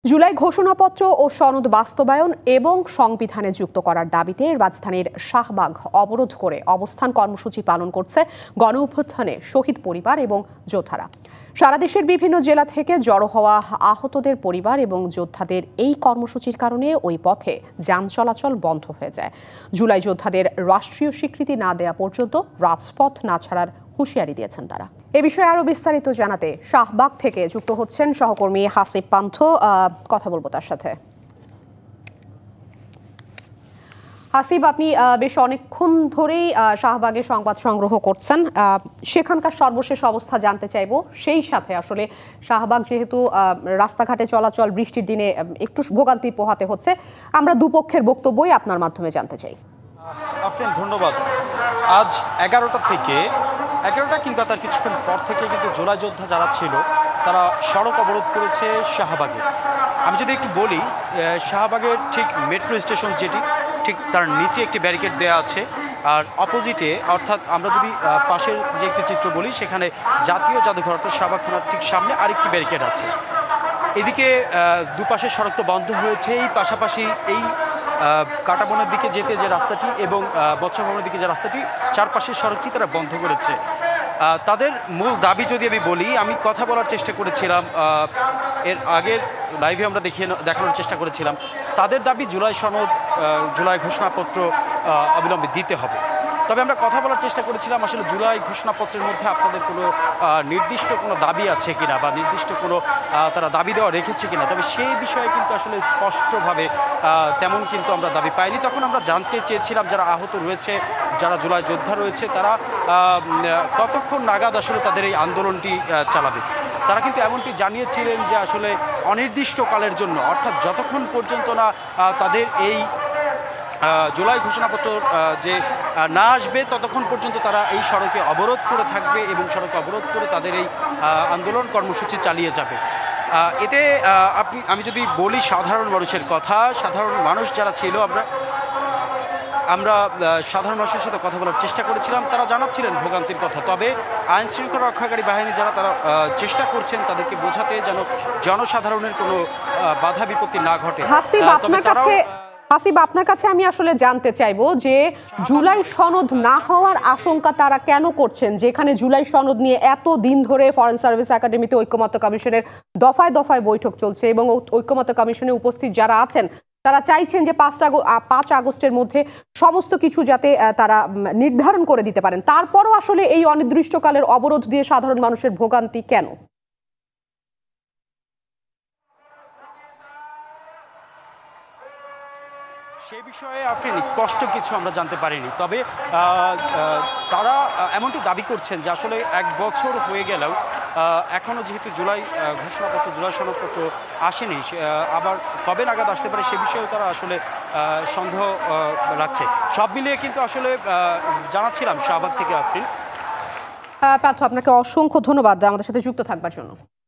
জুলাই ঘোষণাপত্র ও সনদ বাস্তবায়ন এবং সংবিধানে যুক্ত করার দাবিতে রাজধানীর শাহবাগ অবরোধ করে অবস্থান কর্মসূচি পালন করছে গণঅভ্যুত্থানে শহীদ পরিবার এবং যোদ্ধারা। সারা দেশের বিভিন্ন জেলা থেকে জড়ো হওয়া আহতদের পরিবার এবং যোদ্ধাদের এই কর্মসূচির কারণে ওই পথে যান চলাচল বন্ধ হয়ে যায়। জুলাই যোদ্ধাদের রাষ্ট্রীয় স্বীকৃতি না দেয়া পর্যন্ত রাজপথ না ছাড়ার হুঁশিয়ারি দিয়েছেন তারা। এ বিষয়ে আরো বিস্তারিত জানাতে শাহবাগ থেকে যুক্ত হচ্ছেন সহকর্মী হাসিব পান্থ। কথা বলবো তার সাথে। হাসিব, আপনি বেশ অনেকক্ষণ ধরেই শাহবাগে সংবাদ সংগ্রহ করছেন, সেখানকার সর্বশেষ অবস্থা জানতে চাইবো। সেই সাথে আসলে শাহবাগ যেহেতু রাস্তাঘাটে চলাচল বৃষ্টির দিনে একটু ভোগান্তি পোহাতে হচ্ছে, আমরা দুপক্ষের বক্তব্যই আপনার মাধ্যমে জানতে চাই। আফরিন, ধন্যবাদ। আজ 11টা কিংবা তার কিছুক্ষণ পর থেকে কিন্তু জুলাই যোদ্ধা যারা ছিল তারা সড়ক অবরোধ করেছে শাহবাগে। আমি যদি একটু বলি, শাহবাগের ঠিক মেট্রো স্টেশন যেটি, ঠিক তার নিচে একটি ব্যারিকেড দেওয়া আছে, আর অপোজিটে অর্থাৎ আমরা যদি পাশের যে একটি চিত্র বলি, সেখানে জাতীয় জাদুঘর অর্থাৎ শাহবাগ থানার ঠিক সামনে আরেকটি ব্যারিকেড আছে। এদিকে দুপাশে সড়ক তো বন্ধ হয়েছে, এই পাশাপাশি এই কাটাবনের দিকে যেতে যে রাস্তাটি এবং বৎসর ভবনের দিকে যে রাস্তাটি, চারপাশের সড়কটি তারা বন্ধ করেছে। তাদের মূল দাবি যদি আমি বলি, আমি কথা বলার চেষ্টা করেছিলাম, এর আগের লাইভে আমরা দেখানোর চেষ্টা করেছিলাম, তাদের দাবি জুলাই সনদ, জুলাই ঘোষণাপত্র অবিলম্বে দিতে হবে। তবে আমরা কথা বলার চেষ্টা করেছিলাম আসলে জুলাই ঘোষণাপত্রের মধ্যে আপনাদের কোনো নির্দিষ্ট কোনো দাবি আছে কিনা বা নির্দিষ্ট কোনো তারা দাবি দেওয়া রেখেছে কিনা, তবে সেই বিষয়ে কিন্তু আসলে স্পষ্টভাবে তেমন কিন্তু আমরা দাবি পাইনি। তখন আমরা জানতে চেয়েছিলাম যারা আহত রয়েছে, যারা জুলাই যোদ্ধা রয়েছে, তারা কতক্ষণ নাগাদ আসলে তাদের এই আন্দোলনটি চালাবে। তারা কিন্তু এমনটি জানিয়েছিলেন যে আসলে অনির্দিষ্টকালের জন্য, অর্থাৎ যতক্ষণ পর্যন্ত না তাদের এই জুলাই ঘোষণাপত্র যে না আসবে ততক্ষণ পর্যন্ত তারা এই সড়কে অবরোধ করে থাকবে এবং সড়কে অবরোধ করে তাদের এই আন্দোলন কর্মসূচি চালিয়ে যাবে। এতে আমি যদি বলি সাধারণ মানুষের কথা, সাধারণ মানুষ যারা ছিল, আমরা সাধারণ মানুষের সাথে কথা বলার চেষ্টা করেছিলাম, তারা জানাচ্ছিলেন ভোগান্তির কথা। তবে আইন শৃঙ্খলা রক্ষাকারী বাহিনী যারা, তারা চেষ্টা করছেন তাদেরকে বোঝাতে যেন জনসাধারণের কোনো বাধা বিপত্তি না ঘটে। হাসিব, আপনার কাছে আমি আসলে জানতে চাইবো যে জুলাই সনদ না হওয়ার আশঙ্কা তারা কেন করছেন, যেখানে জুলাই সনদ নিয়ে এত দিন ধরে ফরেন সার্ভিস একাডেমিতে ঐক্যমত্য কমিশনের দফায় দফায় বৈঠক চলছে এবং ঐক্যমত্য কমিশনে উপস্থিত যারা আছেন তারা চাইছেন যে 5 আগস্টের মধ্যে সমস্ত কিছু যাতে তারা নির্ধারণ করে দিতে পারেন, তারপরও আসলে এই অনির্দিষ্টকালের অবরোধ দিয়ে সাধারণ মানুষের ভোগান্তি কেন? সেই বিষয়ে আপনি স্পষ্ট কিছু আমরা জানতে পারিনি। তবে তারা এমনটি দাবি করছেন যে আসলে 1 বছর হয়ে গেলেও এখনও যেহেতু জুলাই ঘোষণাপত্র, জুলাই সনদপত্র আসেনি, আবার কবে নাগাদ আসতে পারে সে বিষয়েও তারা আসলে সন্দেহ রাখছে। সব মিলিয়ে কিন্তু আসলে জানাচ্ছিলাম শাহবাগ থেকে। আফরিন, পার্থ, আপনাকে অসংখ্য ধন্যবাদ আমাদের সাথে যুক্ত থাকবার জন্য।